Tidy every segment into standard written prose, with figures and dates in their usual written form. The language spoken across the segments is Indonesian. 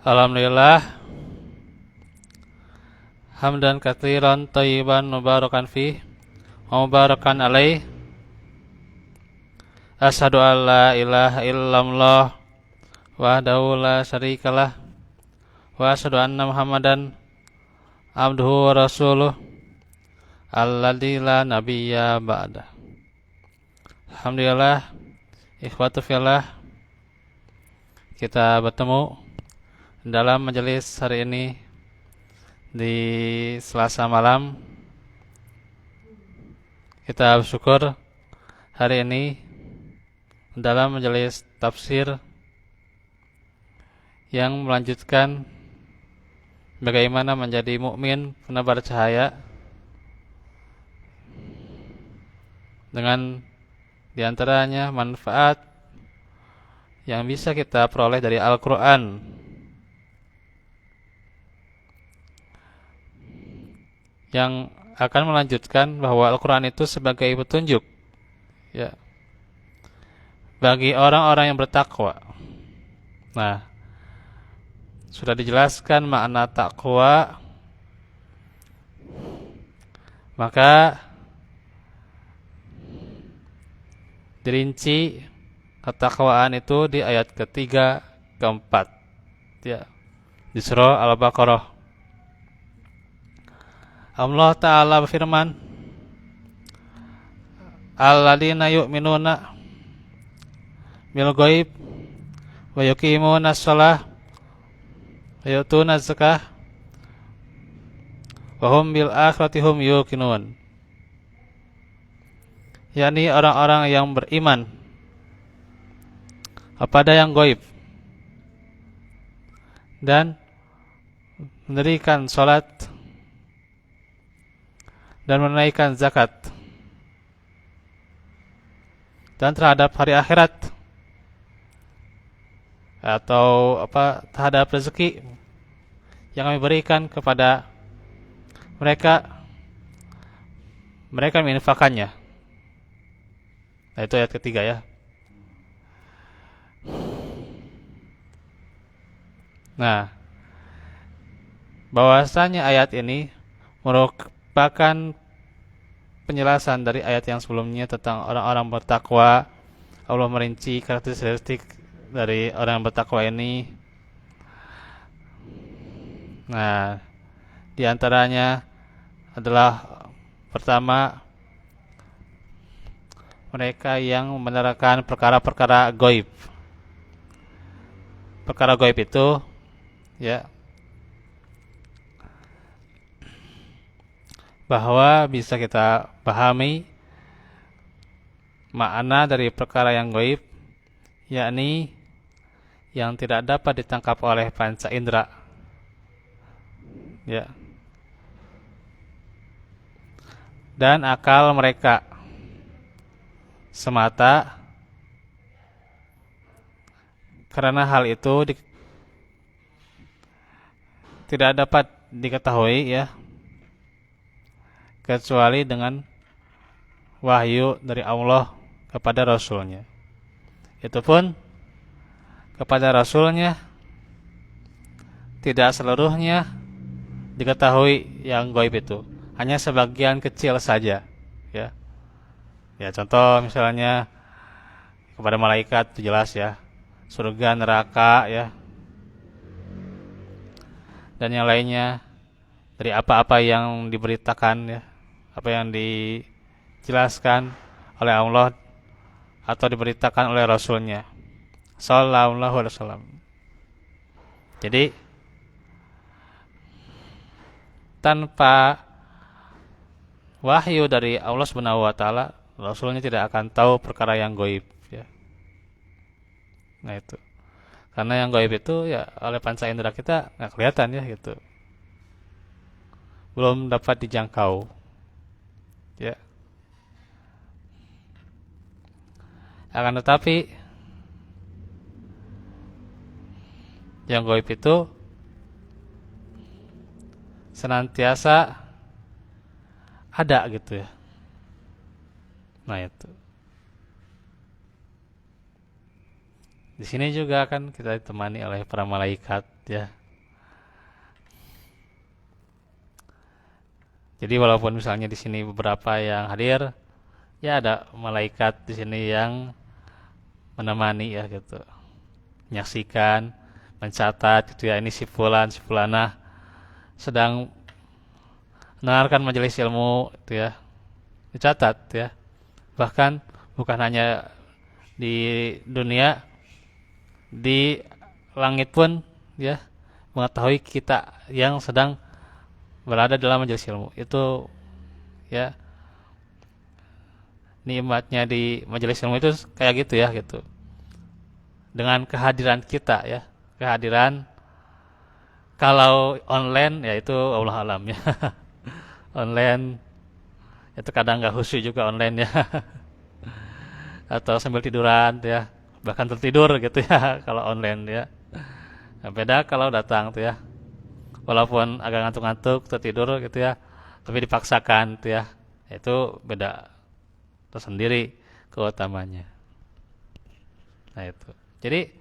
Alhamdulillah, hamdan katsiran thayyiban mubarakan fi wa mubarakan alaih. Asyhadu an la ilaha illallah wahdahu la syarikalah wa asyhadu anna Muhammadan abduhu wa rasuluh alladzi la nabiyya ba'da. Alhamdulillah, ikhwatu fillah, kita bertemu dalam majelis hari ini di Selasa malam. Kita bersyukur hari ini dalam majelis tafsir yang melanjutkan bagaimana menjadi mukmin penebar cahaya dengan diantaranya manfaat yang bisa kita peroleh dari Al-Quran, yang akan melanjutkan bahwa Al-Quran itu sebagai petunjuk ya bagi orang-orang yang bertakwa. Nah, sudah dijelaskan makna takwa, maka dirinci ketakwaan itu di ayat ketiga, keempat ya, di surah Al-Baqarah. Allah Ta'ala berfirman, alladzina yu'minuna bil ghaib wa yuqimuna shalah wa yu'tuna zakah wa hum bil akhirati hum yuqinun. yakni orang-orang yang beriman kepada yang gaib dan mendirikan salat dan menunaikan zakat, dan terhadap hari akhirat atau terhadap rezeki yang kami berikan kepada mereka menginfakkannya. Nah, itu ayat ketiga ya. Nah, bahwasanya ayat ini merupakan penjelasan dari ayat yang sebelumnya tentang orang-orang bertakwa. Allah merinci karakteristik dari orang yang bertakwa ini. Nah, di antaranya adalah pertama, mereka yang menerangkan perkara-perkara gaib. Perkara gaib itu ya bahwa bisa kita pahami makna dari perkara yang gaib, yakni yang tidak dapat ditangkap oleh panca indera ya, dan akal mereka semata, karena hal itu tidak dapat diketahui ya kecuali dengan wahyu dari Allah kepada Rasulnya. Itu pun kepada Rasulnya tidak seluruhnya diketahui yang gaib itu, hanya sebagian kecil saja ya. Ya, contoh misalnya kepada malaikat itu jelas ya, surga, neraka ya, dan yang lainnya dari apa-apa yang diberitakan ya, apa yang dijelaskan oleh Allah atau diberitakan oleh Rasulnya Sallallahu Alaihi Wasallam. Jadi tanpa wahyu dari Allah Subhanahu Wa Taala, Rasulnya tidak akan tahu perkara yang gaib ya. Nah itu, karena yang gaib itu ya oleh panca indera kita nggak kelihatan ya gitu, belum dapat dijangkau ya. Akan tetapi yang gaib itu senantiasa ada gitu ya. Nah itu, di sini juga kan kita ditemani oleh para malaikat ya. Jadi walaupun misalnya di sini beberapa yang hadir, ya ada malaikat di sini yang menemani ya gitu, menyaksikan, mencatat gitu ya, ini si fulan si fulanah sedang mendengarkan majelis ilmu itu ya, dicatat ya. Bahkan bukan hanya di dunia, di langit pun ya mengetahui kita yang sedang berada dalam majelis ilmu. Itu ya nikmatnya di majelis ilmu itu kayak gitu ya gitu. Dengan kehadiran kita ya, kehadiran kalau online ya itu Allah alam ya. Online itu kadang nggak khusyuk juga online ya. Atau sambil tiduran ya, bahkan tertidur gitu ya kalau online ya. Nah, beda kalau datang tuh ya, walaupun agak ngantuk-ngantuk tertidur gitu ya, tapi dipaksakan tuh ya, itu beda tersendiri keutamanya. Nah itu, jadi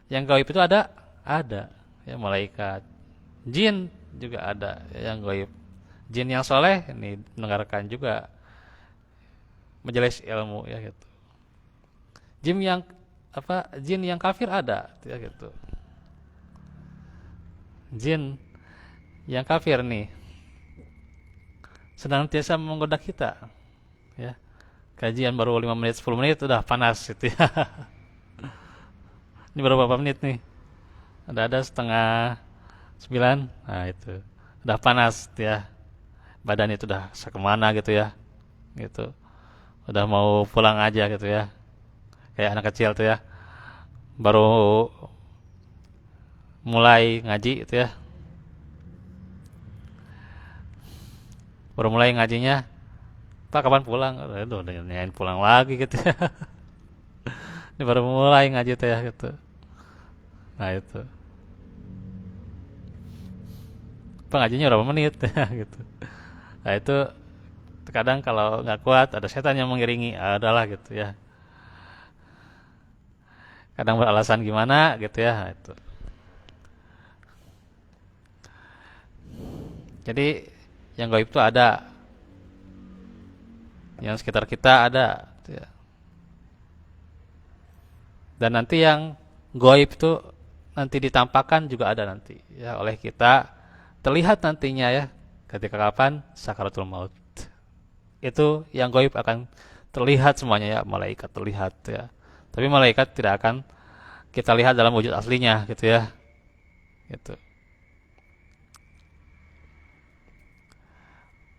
yang gaib itu ada ya, malaikat, jin juga ada yang gaib. Jin yang soleh ini mendengarkan juga majelis ilmu ya gitu. Jin yang jin yang kafir ada ya gitu. Jin yang kafir nih senantiasa menggoda kita ya. Kajian baru 5 menit 10 menit udah panas gitu ya. Ini baru berapa menit nih? Ada setengah 9. Nah itu udah panas gitu ya. Badan itu udah sekemana gitu ya. Gitu. Udah mau pulang aja gitu ya. Kayak anak kecil tuh ya. Baru mulai ngaji gitu ya. Baru mulai ngajinya, Pak kapan pulang? Aduh, udah nanyain pulang lagi gitu ya. Ini baru mulai ngaji tuh ya gitu. Nah itu. Pak ngajinya berapa menit ya gitu. Nah itu terkadang kalau nggak kuat ada setan yang mengiringi, adalah gitu ya. Kadang beralasan gimana gitu ya. Nah, itu. Jadi yang gaib itu ada, yang sekitar kita ada gitu ya. Dan nanti yang gaib itu nanti ditampakkan juga ada nanti ya oleh kita, terlihat nantinya ya ketika kapan sakaratul maut. Itu yang gaib akan terlihat semuanya ya, malaikat terlihat ya. Tapi malaikat tidak akan kita lihat dalam wujud aslinya gitu ya. Gitu.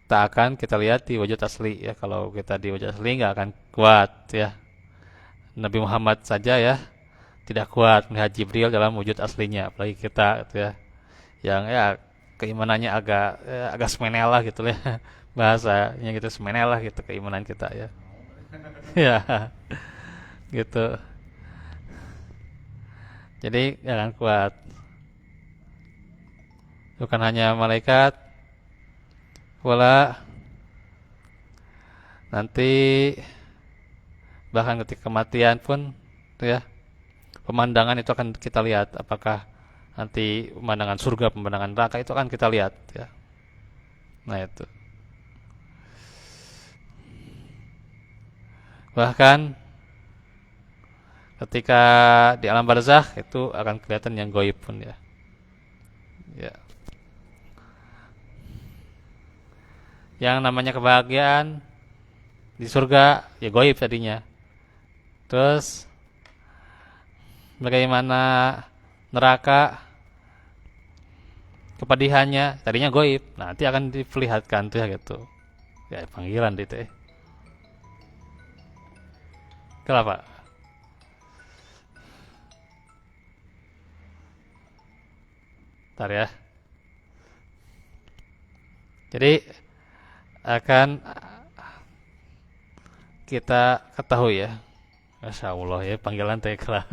Tak akan kita lihat di wujud asli ya. Kalau kita di wujud asli nggak akan kuat ya. Nabi Muhammad saja ya tidak kuat melihat Jibril dalam wujud aslinya, apalagi kita gitu ya. Yang ya keimanannya agak semenel lah gitu ya. Bahasanya gitu semenel lah gitu keimanan kita ya. Ya, gitu. Jadi jangan kuat. Bukan hanya malaikat, pula nanti bahkan ketika kematian pun tuh ya, pemandangan itu akan kita lihat, apakah nanti pemandangan surga, pemandangan neraka itu akan kita lihat ya. Nah itu. Bahkan ketika di alam barzakh itu akan kelihatan yang goib pun ya. Ya. Yang namanya kebahagiaan di surga ya goib tadinya. Terus bagaimana neraka kepedihannya tadinya goib, nanti akan diperlihatkan tuh ya gitu. Ya panggilan itu ya. Kenapa? Ntar ya. Jadi akan kita ketahui ya. Masya Allah ya panggilan tekla.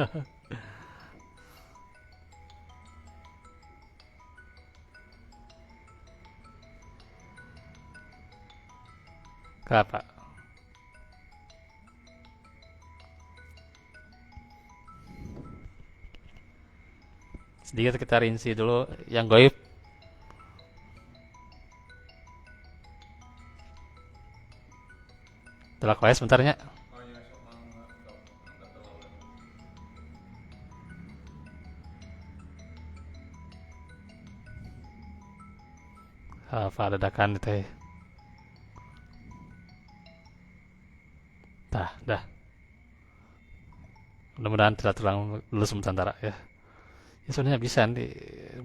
Kenapa? Sedikit kita rinci dulu yang goib. Telak wae sebentarnya. Apa dadakan itu ya. Dah. Mudah-mudahan tidak terulang dulu sementara ya. Ya sebenarnya bisa di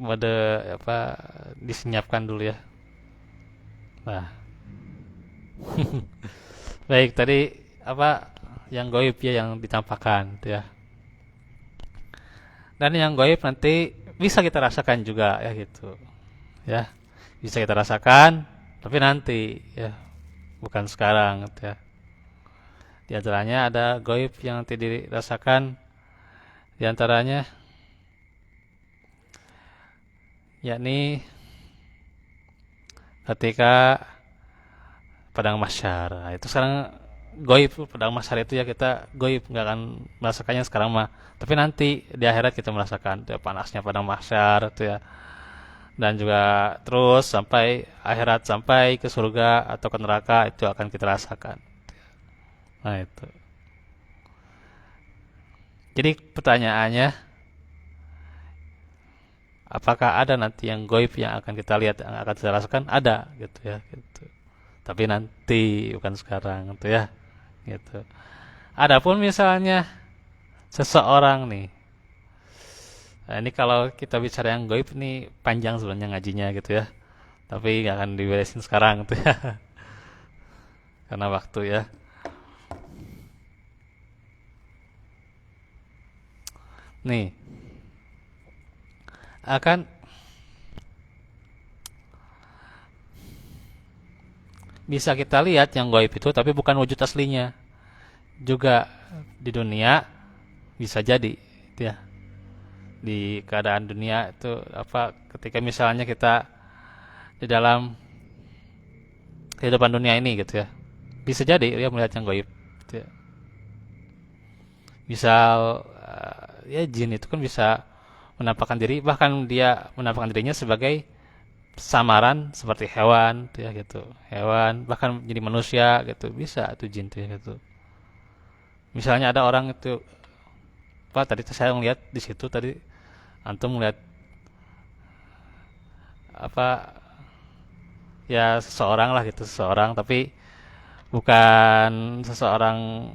mode apa disenyapkan dulu ya. Nah, baik tadi apa yang goib ya yang ditampakkan gitu ya. Dan yang goib nanti bisa kita rasakan juga ya gitu. Ya, bisa kita rasakan tapi nanti ya, bukan sekarang gitu ya. Di antaranya ada goib yang nanti dirasakan di antaranya yakni ketika padang mahsyar. Nah, itu sekarang goib padang mahsyar itu ya kita goib nggak akan merasakannya sekarang mah. Tapi nanti di akhirat kita merasakan ya, panasnya padang mahsyar itu ya. Dan juga terus sampai akhirat sampai ke surga atau ke neraka itu akan kita rasakan. Nah itu. Jadi pertanyaannya, apakah ada nanti yang goib yang akan kita lihat, yang akan kita rasakan? Ada, gitu ya, gitu. Tapi nanti, bukan sekarang, gitu ya, gitu. Adapun misalnya seseorang nih, nah ini kalau kita bicara yang goib nih panjang sebenarnya ngajinya gitu ya. Tapi nggak akan diberesin sekarang, gitu ya, karena waktu ya. Nih, akan bisa kita lihat yang goib itu, tapi bukan wujud aslinya. Juga di dunia bisa jadi gitu ya, di keadaan dunia itu apa ketika misalnya kita di dalam kehidupan dunia ini gitu ya, bisa jadi dia melihat yang goib gitu ya. Misal ya jin itu kan bisa menampakkan diri, bahkan dia menampakkan dirinya sebagai samaran seperti hewan gitu ya gitu, hewan bahkan jadi manusia gitu, bisa tuh jin tuh ya gitu. Misalnya ada orang itu apa tadi saya melihat di situ tadi, antum melihat apa ya seseorang lah gitu, seseorang tapi bukan seseorang,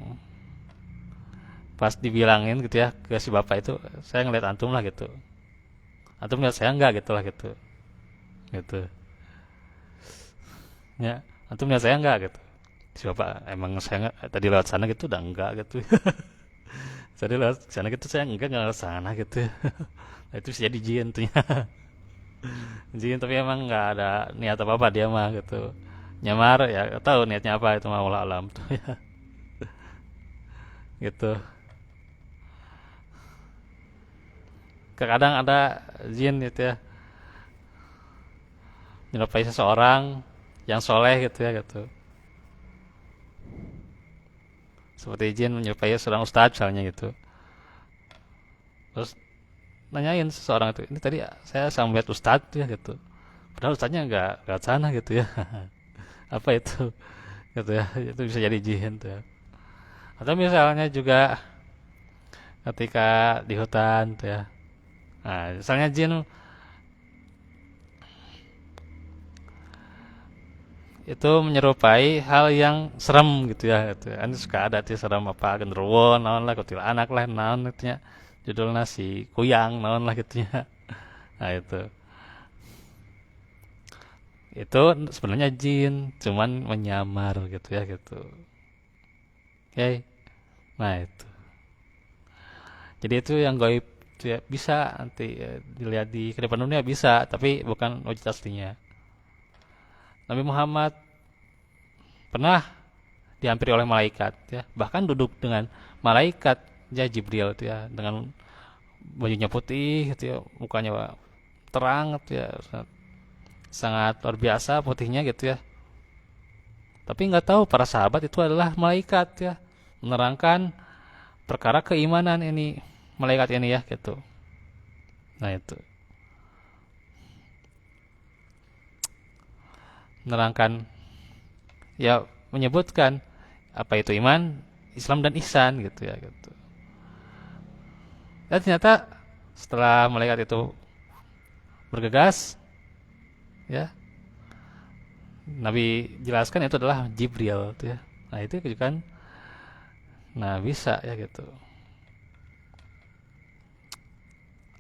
pas dibilangin gitu ya ke si bapak itu, saya ngeliat antum lah gitu, antum ngeliat saya enggak gitu lah gitu, gitu ya, antum ngeliat saya enggak gitu, si bapak emang saya enggak, tadi lewat sana gitu udah enggak gitu. Tadi lewat sana gitu saya enggak lewat sana gitu. Nah, itu bisa jadi jin tuh ya. Jin tapi emang nggak ada niat apa apa dia mah gitu, nyamar ya tahu niatnya apa itu mah wallah alam tuh ya. Gitu. Kadang ada jin gitu ya menyerupai seseorang yang soleh gitu ya gitu, seperti jin menyerupai seorang ustadz misalnya gitu, terus nanyain seseorang itu, ini tadi saya sama melihat ustadz ya gitu, padahal ustadznya nggak lewat sana gitu ya. Apa itu gitu ya, itu bisa jadi jin tuh ya. Atau misalnya juga ketika di hutan tuh ya, nah misalnya jin itu menyerupai hal yang serem gitu ya gitu. Kan suka ada tuh serem apa genderuwo naon lah kuntilanak lah naon gitu ya, judulnya si kuyang naon lah gitu ya. Nah itu sebenarnya jin cuman menyamar gitu ya gitu. Oke, nah itu, jadi itu yang gaib itu ya, bisa nanti dilihat di kehidupan dunia bisa, tapi bukan wujud aslinya. Nabi Muhammad pernah dihampiri oleh malaikat ya, bahkan duduk dengan malaikat ya Jibril itu ya, dengan bajunya putih gitu ya, mukanya terang gitu ya, sangat luar biasa putihnya gitu ya. Tapi nggak tahu para sahabat itu adalah malaikat ya, menerangkan perkara keimanan ini malaikat ini ya gitu. Nah itu menerangkan, ya menyebutkan apa itu iman, Islam dan ihsan gitu ya gitu. Dan ternyata setelah malaikat itu bergegas, ya Nabi jelaskan itu adalah Jibril gitu ya. Nah itu kan, nah bisa ya gitu.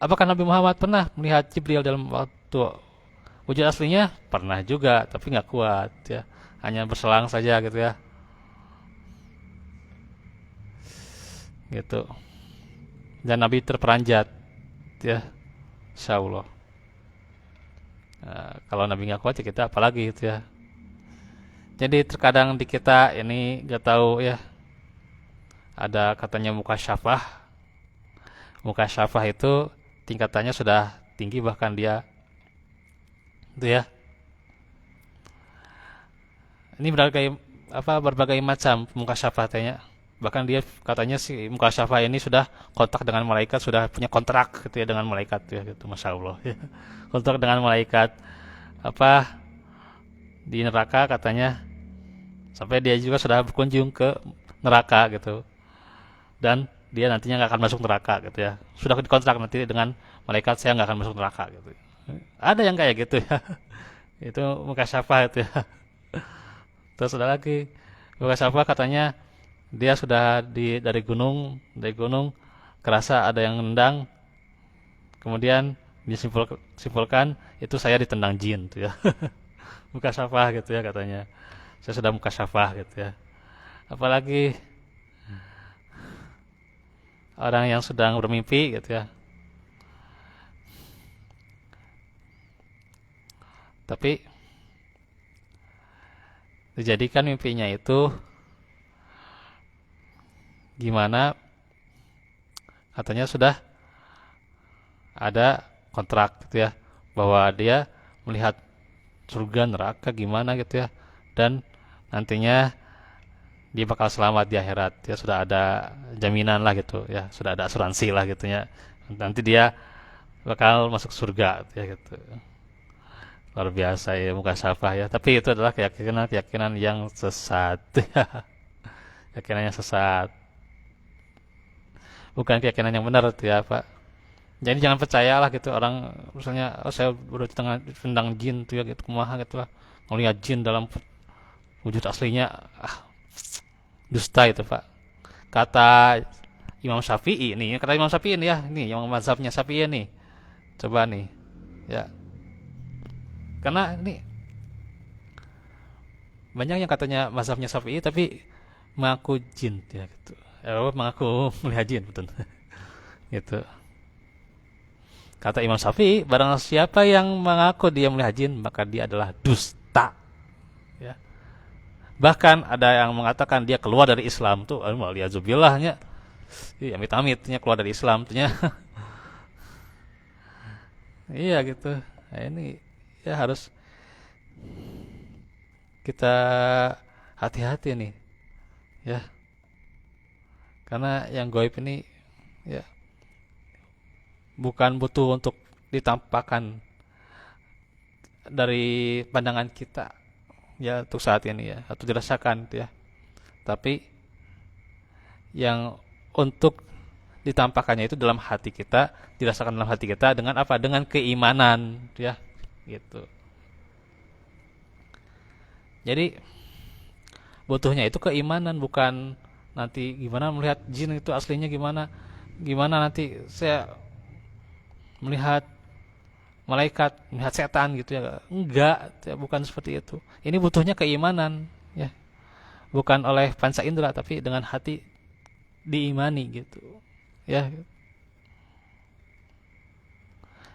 Apakah Nabi Muhammad pernah melihat Jibril dalam waktu wujud aslinya? Pernah juga, tapi nggak kuat ya. Hanya berselang saja gitu ya. Gitu. Dan Nabi terperanjat ya, Insya Allah. Nah, kalau Nabi nggak kuat ya kita apalagi gitu ya. Jadi terkadang di kita ini nggak tahu ya, ada katanya muka syafah. Muka syafah itu tingkatannya sudah tinggi, bahkan dia itu ya. Ini berbagai macam muka syafahnya. Bahkan dia katanya si muka syafah ini sudah kontak dengan malaikat, sudah punya kontrak gitu ya dengan malaikat ya gitu, Masya Allah ya. Kontrak dengan malaikat apa di neraka katanya, sampai dia juga sudah berkunjung ke neraka gitu, dan dia nantinya nggak akan masuk neraka gitu ya, sudah dikontrak nanti dengan malaikat, saya nggak akan masuk neraka gitu. Ada yang kayak gitu ya. Itu muka syafah itu ya. Terus ada lagi muka syafah katanya dia sudah dari gunung kerasa ada yang nendang, kemudian disimpulkan itu saya ditendang jin tuh ya. Muka syafah gitu ya katanya, saya sudah muka syafah gitu ya. Apalagi orang yang sedang bermimpi gitu ya, tapi dijadikan mimpinya itu gimana, katanya sudah ada kontrak gitu ya, bahwa dia melihat surga neraka gimana gitu ya, dan nantinya dia bakal selamat di akhirat ya, sudah ada jaminan lah gitu ya, sudah ada asuransi lah gitu ya, nanti dia bakal masuk surga gitu ya gitu. Luar biasa ya muka syafah ya, tapi itu adalah keyakinan yang sesat ya. Keyakinan yang sesat, bukan keyakinan yang benar tuh ya Pak. Jadi jangan percayalah gitu orang misalnya, oh, saya udah tendang jin tuh ya gitu, kumaha gitu lah, ngelihat jin dalam wujud aslinya, dusta itu Pak. Kata Imam Syafi'i nih, kata Imam Syafi'i nih ya, ini yang mazhabnya Syafi'i nih, coba nih ya, karena ini banyak yang katanya mazhabnya Syafi'i tapi mengaku jin ya gitu, mengaku melihat jin betul. Gitu. Kata Imam Syafi'i, barang siapa yang mengaku dia melihat jin, maka dia adalah dusta. Ya. Bahkan ada yang mengatakan dia keluar dari Islam tuh, waliyadzubillahnya, amit-amitnya keluar dari Islam tuhnya. Iya gitu. Nah, ini ya harus kita hati-hati nih, ya. Karena yang goib ini ya bukan butuh untuk ditampakkan dari pandangan kita ya untuk saat ini ya, atau dirasakan ya, tapi yang untuk ditampakkannya itu dalam hati kita, dirasakan dalam hati kita dengan apa, dengan keimanan ya gitu. Jadi butuhnya itu keimanan, bukan nanti gimana melihat jin itu aslinya gimana, gimana nanti saya melihat malaikat, melihat setan gitu ya. Enggak, ya, bukan seperti itu. Ini butuhnya keimanan ya. Bukan oleh panca indera tapi dengan hati diimani gitu. Ya.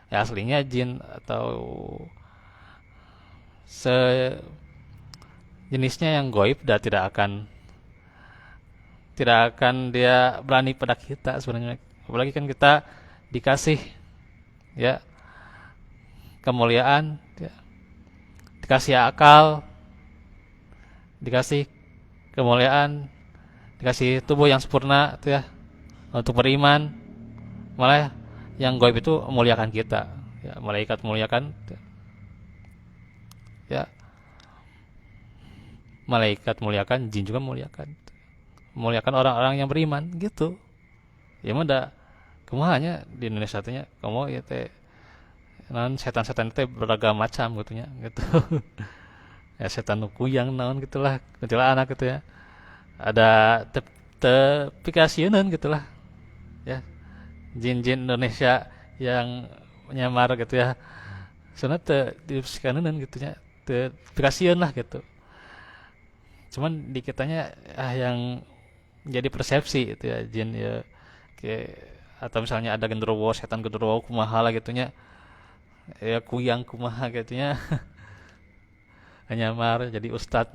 Ya aslinya jin atau sejenisnya yang goib dah tidak akan dia berani pada kita sebenarnya. Apalagi kan kita dikasih ya kemuliaan ya, dikasih akal, dikasih kemuliaan, dikasih tubuh yang sempurna itu ya untuk beriman, malah Yang gaib itu memuliakan kita, ya, malaikat memuliakan, ya, malaikat memuliakan, jin juga memuliakan orang-orang yang beriman gitu. Ya mah da kumahanya di Indonesia teh nya kamu ya teh non setan-setan teh beragam macam gitu nya gitu. Ya setan nu kuyang naon gitulah, kuntilanak gitu ya. Ada te, te pikasieun gitulah ya. Jin-jin Indonesia yang nyamar gitu ya. Soalnya dipsikananeun gitu nya. Teu pikasieun lah gitu. Cuman di kitanya yang jadi persepsi itu ya jin ya, kayak atau misalnya ada genderuwo setan genderuwo kumaha lah gitunya, ya kuyang kumaha gitunya. Nyamar jadi ustad.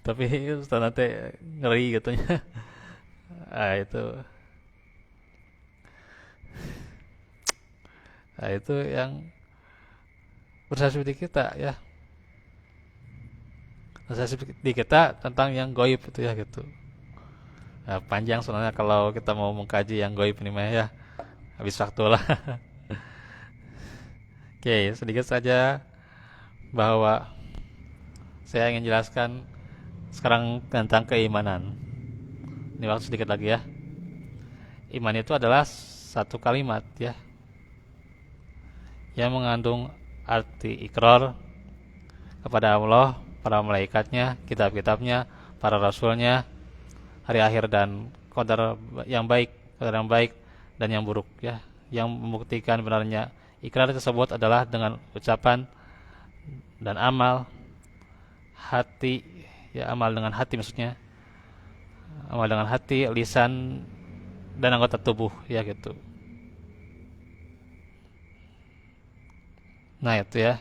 Tapi ustad nanti ngeri gitunya. Ah itu, nah itu yang persepsi di kita ya, persepsi di kita tentang yang goib itu ya gitu. Nah, panjang sebenarnya kalau kita mau mengkaji yang goib ini mah ya, habis waktu lah. Oke, sedikit saja bahwa saya ingin jelaskan sekarang tentang keimanan. Ini waktu sedikit lagi ya. Iman itu adalah satu kalimat ya, yang mengandung arti ikrar kepada Allah, para malaikatnya, kitab-kitabnya, para rasulnya, hari akhir dan qadar yang baik, qadar yang baik dan yang buruk ya. Yang membuktikan benarnya ikrar tersebut adalah dengan ucapan dan amal hati, ya amal dengan hati maksudnya. Amal dengan hati, lisan dan anggota tubuh ya gitu. Nah, itu ya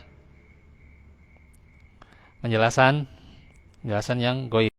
penjelasan penjelasan yang goib.